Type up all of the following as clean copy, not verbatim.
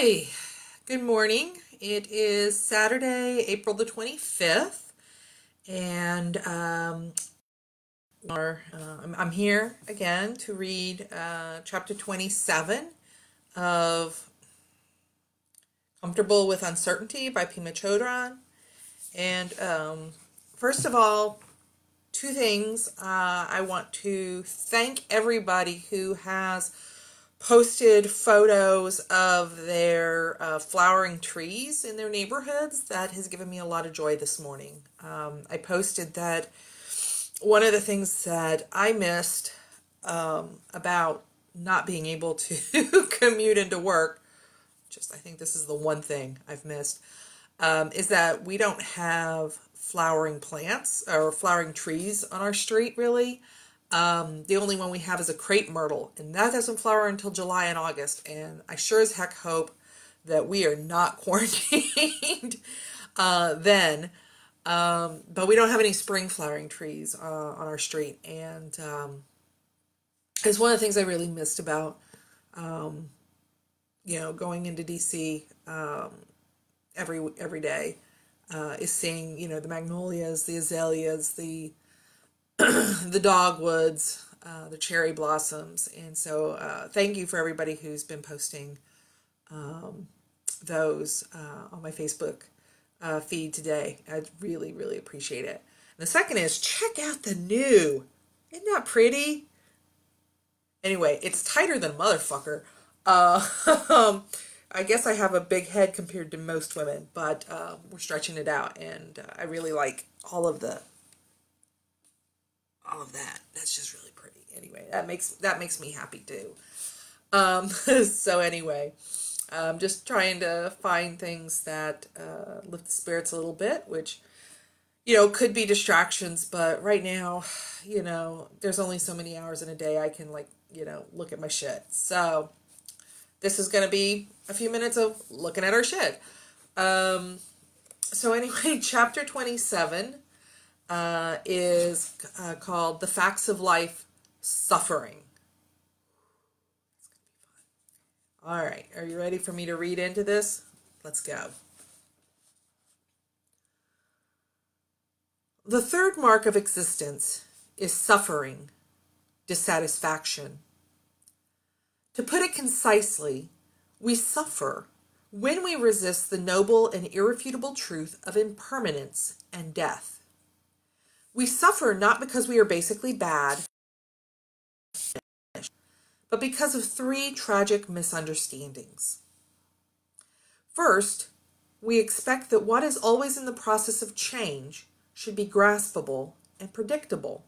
Hi, good morning. It is Saturday, April the 25th, and I'm here again to read chapter 27 of Comfortable with Uncertainty by Pema Chodron. And first of all, two things. I want to thank everybody who has posted photos of their flowering trees in their neighborhoods. That has given me a lot of joy this morning. I posted that one of the things that I missed about not being able to commute into work, I think this is the one thing I've missed, is that we don't have flowering plants or flowering trees on our street, really. The only one we have is a crepe myrtle, and that doesn't flower until July and August. And I sure as heck hope that we are not quarantined then. But we don't have any spring flowering trees on our street, and it's one of the things I really missed about going into DC every day is seeing the magnolias, the azaleas, the dogwoods, the cherry blossoms. And so thank you for everybody who's been posting those on my Facebook feed today. I really, really appreciate it. And the second is check out the new. Isn't that pretty? Anyway, it's tighter than a motherfucker. I guess I have a big head compared to most women, but we're stretching it out, and I really like all of that. That's just really pretty. Anyway, that makes me happy too. So anyway, I'm just trying to find things that lift the spirits a little bit, which could be distractions, but right now, there's only so many hours in a day I can look at my shit. So this is going to be a few minutes of looking at our shit. So anyway, chapter 27 is called The Facts of Life, Suffering. It's going to be fun. All right, are you ready for me to read into this? Let's go. The third mark of existence is suffering, dissatisfaction. To put it concisely, we suffer when we resist the noble and irrefutable truth of impermanence and death. We suffer not because we are basically bad, but because of three tragic misunderstandings. First, we expect that what is always in the process of change should be graspable and predictable.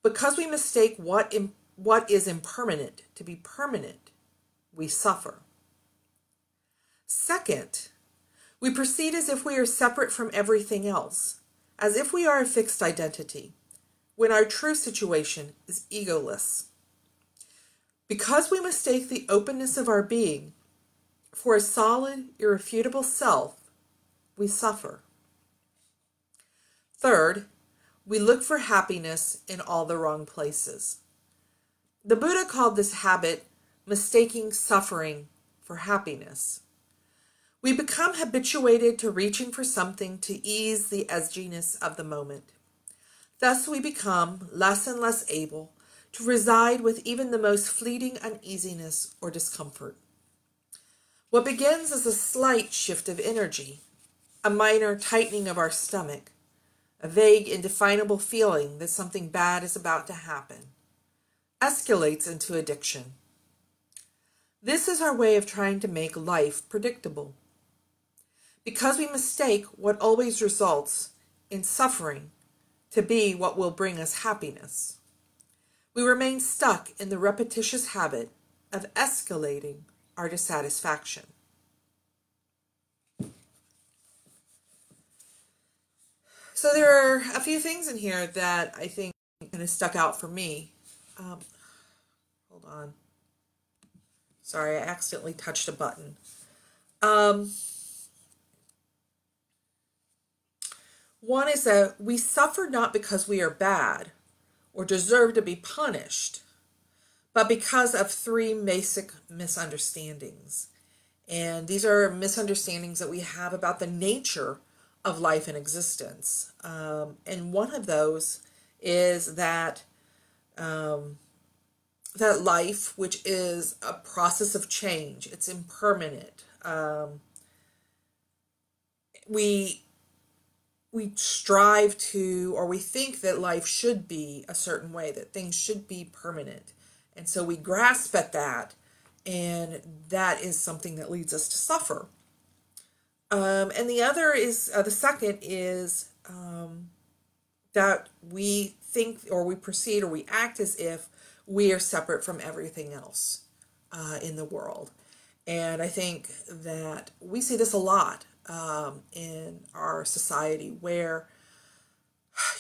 Because we mistake what is impermanent to be permanent, we suffer. Second, we proceed as if we are separate from everything else, as if we are a fixed identity, when our true situation is egoless. Because we mistake the openness of our being for a solid, irrefutable self, we suffer. Third, we look for happiness in all the wrong places. The Buddha called this habit mistaking suffering for happiness. We become habituated to reaching for something to ease the edginess of the moment. Thus we become less and less able to reside with even the most fleeting uneasiness or discomfort. What begins as a slight shift of energy, a minor tightening of our stomach, a vague, indefinable feeling that something bad is about to happen, escalates into addiction. This is our way of trying to make life predictable. Because we mistake what always results in suffering to be what will bring us happiness, we remain stuck in the repetitious habit of escalating our dissatisfaction. So there are a few things in here that I think kind of stuck out for me. Hold on. Sorry, I accidentally touched a button. One is that we suffer not because we are bad or deserve to be punished, but because of three basic misunderstandings. And these are misunderstandings that we have about the nature of life and existence. And one of those is that that life, which is a process of change, it's impermanent. We strive to, or we think that life should be a certain way, that things should be permanent. And so we grasp at that, and that is something that leads us to suffer. And the other is, the second is that we think, or we proceed, or we act as if we are separate from everything else in the world. And I think that we see this a lot in our society, where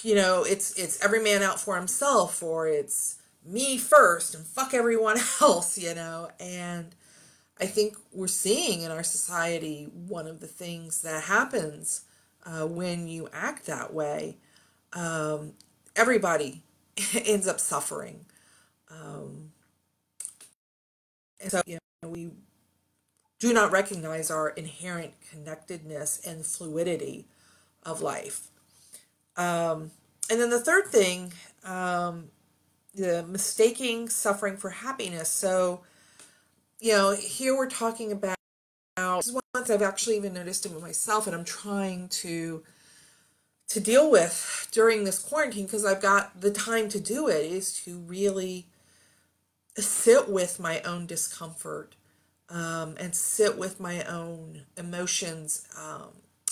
it's every man out for himself, or it's me first and fuck everyone else, and I think we're seeing in our society one of the things that happens when you act that way. Everybody ends up suffering. And so, we do not recognize our inherent connectedness and fluidity of life. And then the third thing, the mistaking suffering for happiness. So, here we're talking about, this is ones I've actually even noticed in myself, and I'm trying to deal with during this quarantine, because I've got the time to do it, is to really sit with my own discomfort, and sit with my own emotions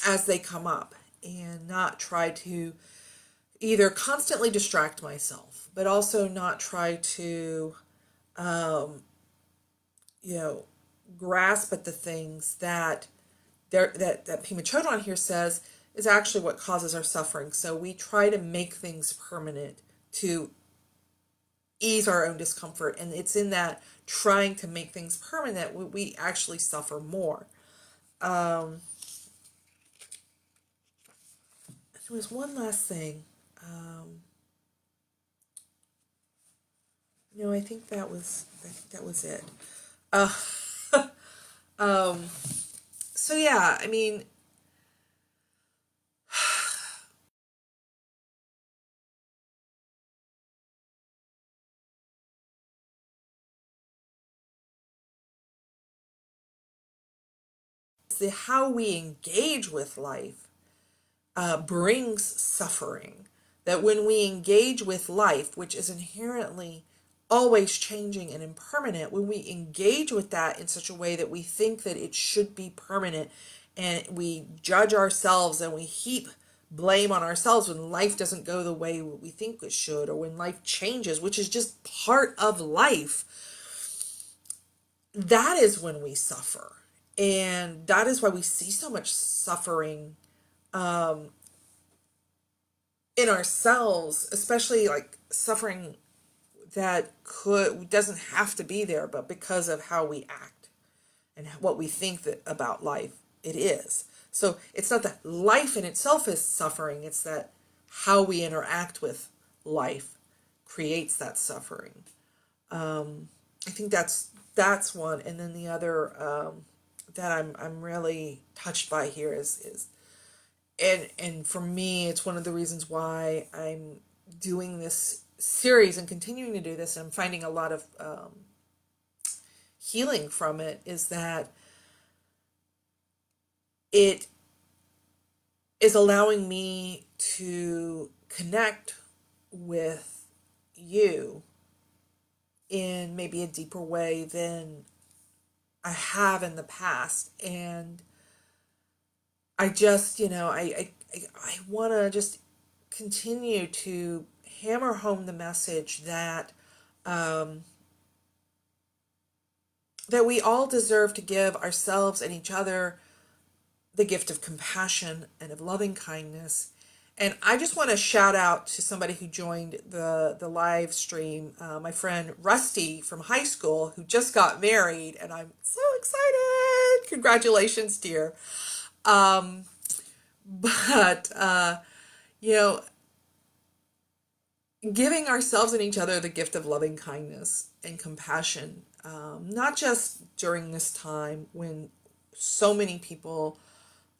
as they come up, and not try to either constantly distract myself, but also not try to grasp at the things that Pema Chodron here says is actually what causes our suffering. So we try to make things permanent to ease our own discomfort, and it's in that trying to make things permanent we actually suffer more. There was one last thing. I think that was it. So yeah, I mean, how we engage with life brings suffering. That when we engage with life, which is inherently always changing and impermanent, when we engage with that in such a way that we think that it should be permanent, and we judge ourselves and we heap blame on ourselves when life doesn't go the way we think it should, or when life changes, which is just part of life, that is when we suffer. And that is why we see so much suffering in ourselves, especially like suffering that doesn't have to be there, but because of how we act and what we think that about life it is. So it's not that life in itself is suffering, it's that how we interact with life creates that suffering. I think that's one. And then the other that I'm really touched by here is and for me, it's one of the reasons why I'm doing this series and continuing to do this, and I'm finding a lot of healing from it, is that it is allowing me to connect with you in maybe a deeper way than I have in the past. And I just, I want to just continue to hammer home the message that that we all deserve to give ourselves and each other the gift of compassion and of loving kindness. And I just want to shout out to somebody who joined the live stream, my friend Rusty from high school, who just got married, and I'm so excited. Congratulations, dear. But giving ourselves and each other the gift of loving kindness and compassion, not just during this time when so many people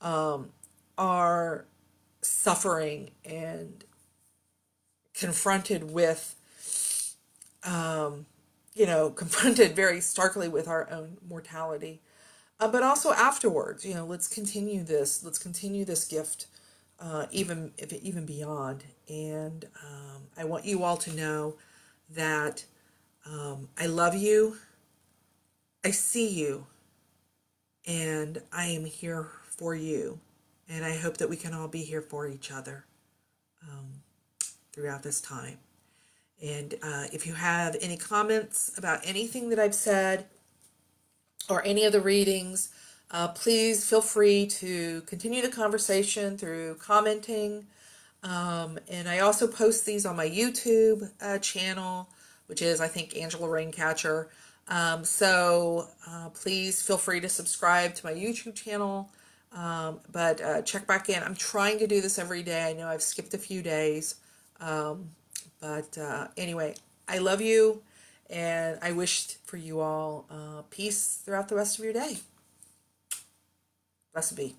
are suffering and confronted with, confronted very starkly with our own mortality. But also afterwards, let's continue this. Let's continue this gift, even beyond. And I want you all to know that I love you. I see you, and I am here for you. And I hope that we can all be here for each other throughout this time. And if you have any comments about anything that I've said or any of the readings, please feel free to continue the conversation through commenting. And I also post these on my YouTube channel, which is, I think, Angela Raincatcher. So please feel free to subscribe to my YouTube channel. But check back in. I'm trying to do this every day. I know I've skipped a few days. But anyway, I love you, and I wish for you all peace throughout the rest of your day. Blessed be.